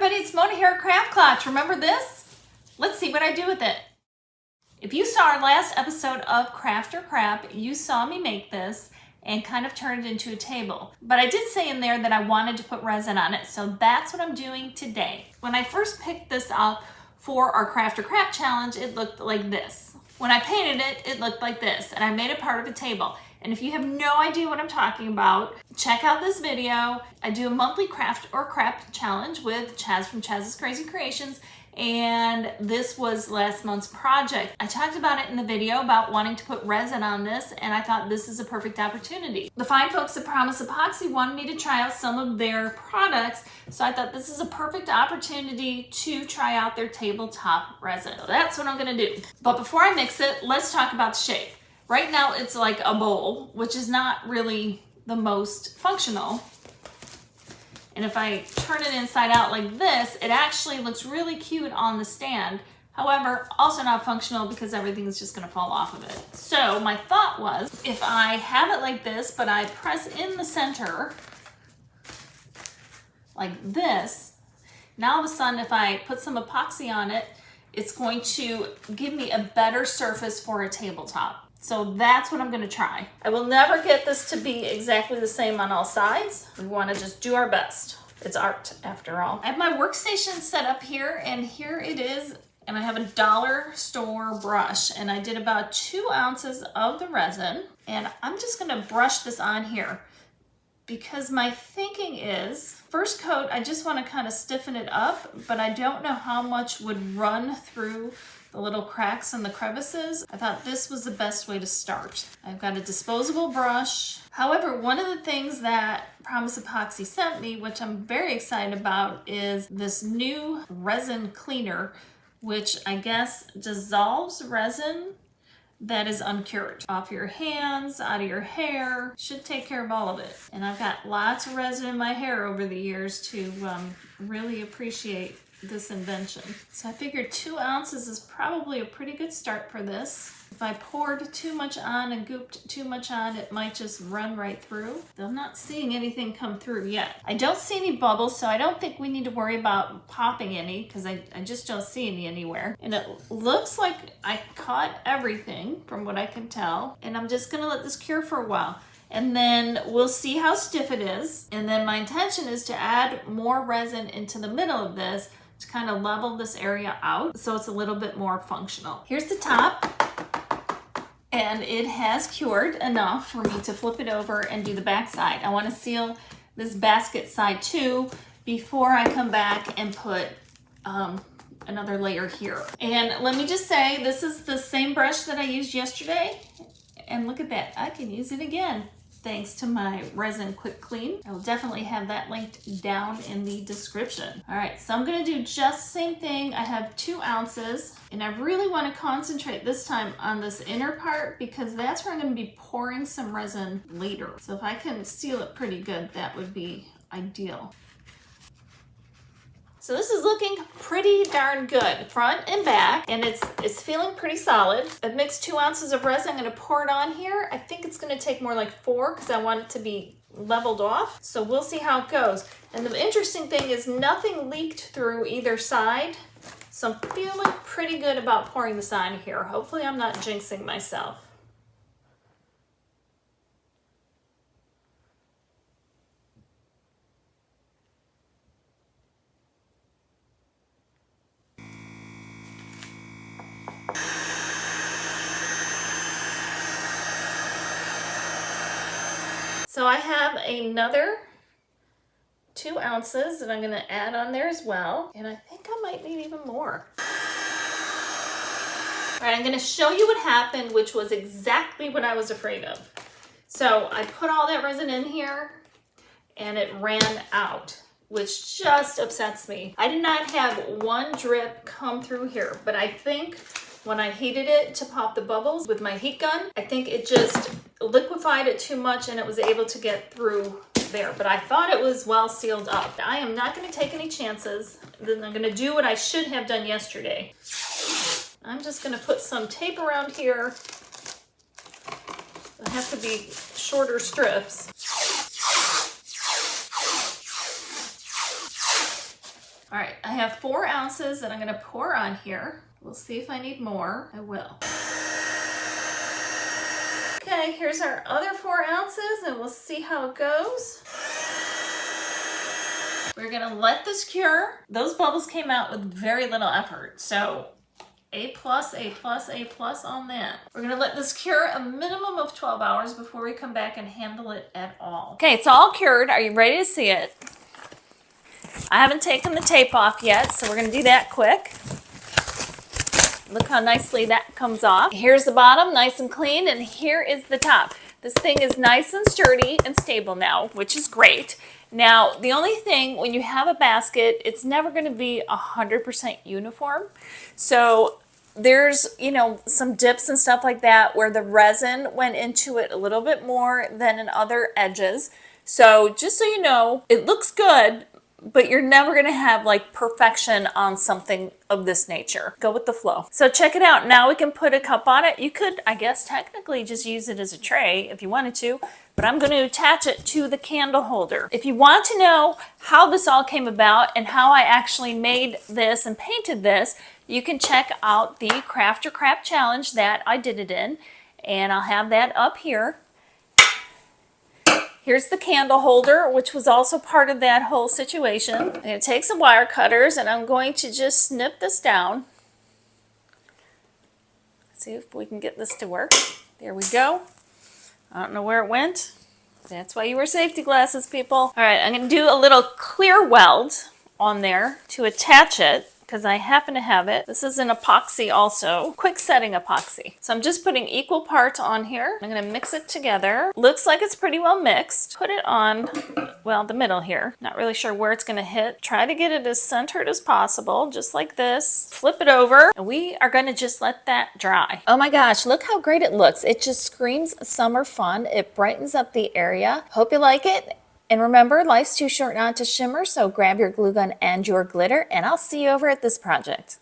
everybody, it's Mona here at Craft Clutch. Remember this? Let's see what I do with it. If you saw our last episode of Craft or Crap, you saw me make this and kind of turn it into a table. But I did say in there that I wanted to put resin on it, so that's what I'm doing today. When I first picked this up for our Craft or Crap challenge, it looked like this. When I painted it, it looked like this, and I made it part of a table. And if you have no idea what I'm talking about, check out this video. I do a monthly Craft or Crap challenge with Chaz from Chaz's Crazy Creations, and this was last month's project. I talked about it in the video about wanting to put resin on this, and I thought this is a perfect opportunity. The fine folks at Promise Epoxy wanted me to try out some of their products, so I thought this is a perfect opportunity to try out their tabletop resin. So that's what I'm gonna do. But before I mix it, let's talk about the shape. Right now it's like a bowl, which is not really the most functional. And if I turn it inside out like this, it actually looks really cute on the stand. However, also not functional because everything is just gonna fall off of it. So my thought was, if I have it like this, but I press in the center like this, now all of a sudden if I put some epoxy on it, it's going to give me a better surface for a tabletop. So that's what I'm gonna try. I will never get this to be exactly the same on all sides. We wanna just do our best. It's art after all. I have my workstation set up here, and here it is. And I have a dollar store brush, and I did about 2 ounces of the resin. And I'm just gonna brush this on here because my thinking is, first coat, I just wanna kind of stiffen it up, but I don't know how much would run through the little cracks and the crevices. I thought this was the best way to start. I've got a disposable brush. However, one of the things that Promise Epoxy sent me, which I'm very excited about, is this new resin cleaner, which I guess dissolves resin that is uncured. Off your hands, out of your hair, should take care of all of it. And I've got lots of resin in my hair over the years to really appreciate this invention. So I figured 2 ounces is probably a pretty good start for this. If I poured too much on and gooped too much on, it might just run right through. I'm not seeing anything come through yet. I don't see any bubbles, so I don't think we need to worry about popping any because I just don't see any anywhere. And it looks like I caught everything from what I can tell. And I'm just gonna let this cure for a while. And then we'll see how stiff it is. And then my intention is to add more resin into the middle of this to kind of level this area out so it's a little bit more functional. Here's the top, and it has cured enough for me to flip it over and do the back side. I want to seal this basket side too before I come back and put another layer here. And let me just say, this is the same brush that I used yesterday, and look at that, I can use it again thanks to my Resin Quick Clean. I will definitely have that linked down in the description. All right, so I'm gonna do just the same thing. I have 2 ounces, and I really wanna concentrate this time on this inner part because that's where I'm gonna be pouring some resin later. So if I can seal it pretty good, that would be ideal. So this is looking pretty darn good, front and back, and it's feeling pretty solid. I've mixed 2 ounces of resin. I'm gonna pour it on here. I think it's gonna take more like 4 because I want it to be leveled off. So we'll see how it goes. And the interesting thing is nothing leaked through either side. So I'm feeling pretty good about pouring this on here. Hopefully I'm not jinxing myself. So I have another 2 ounces that I'm gonna add on there as well. And I think I might need even more. All right, I'm gonna show you what happened, which was exactly what I was afraid of. So I put all that resin in here and it ran out, which just upsets me. I did not have one drip come through here, but I think when I heated it to pop the bubbles with my heat gun, I think it just liquefied it too much and it was able to get through there. But I thought it was well sealed up. I am not gonna take any chances. Then I'm gonna do what I should have done yesterday. I'm just gonna put some tape around here. It has to be shorter strips. All right, I have 4 ounces that I'm gonna pour on here. We'll see if I need more. I will. Okay, here's our other 4 ounces and we'll see how it goes. We're gonna let this cure. Those bubbles came out with very little effort, so A+, A+, A+ on that. We're gonna let this cure a minimum of 12 hours before we come back and handle it at all. Okay, it's all cured. Are you ready to see it? I haven't taken the tape off yet, so we're gonna do that quick. Look how nicely that comes off. Here's the bottom, nice and clean, and here is the top. This thing is nice and sturdy and stable now, which is great. Now, the only thing, when you have a basket, it's never gonna be 100% uniform. So there's, you know, some dips and stuff like that where the resin went into it a little bit more than in other edges. So just so you know, it looks good, but you're never gonna have like perfection on something of this nature. Go with the flow. So check it out. Now we can put a cup on it. You could, I guess, technically just use it as a tray if you wanted to, but I'm going to attach it to the candle holder. If you want to know how this all came about and how I actually made this and painted this, you can check out the Craft Your Crap Challenge that I did it in, and I'll have that up here. Here's the candle holder, which was also part of that whole situation. I'm going to take some wire cutters and I'm going to just snip this down. See if we can get this to work. There we go. I don't know where it went. That's why you wear safety glasses, people. All right, I'm going to do a little clear weld on there to attach it, because I happen to have it. This is an epoxy also, quick setting epoxy. So I'm just putting equal parts on here. I'm gonna mix it together. Looks like it's pretty well mixed. Put it on, well, the middle here. Not really sure where it's gonna hit. Try to get it as centered as possible, just like this. Flip it over, and we are gonna just let that dry. Oh my gosh, look how great it looks. It just screams summer fun. It brightens up the area. Hope you like it. And remember, life's too short not to shimmer, so grab your glue gun and your glitter, and I'll see you over at this project.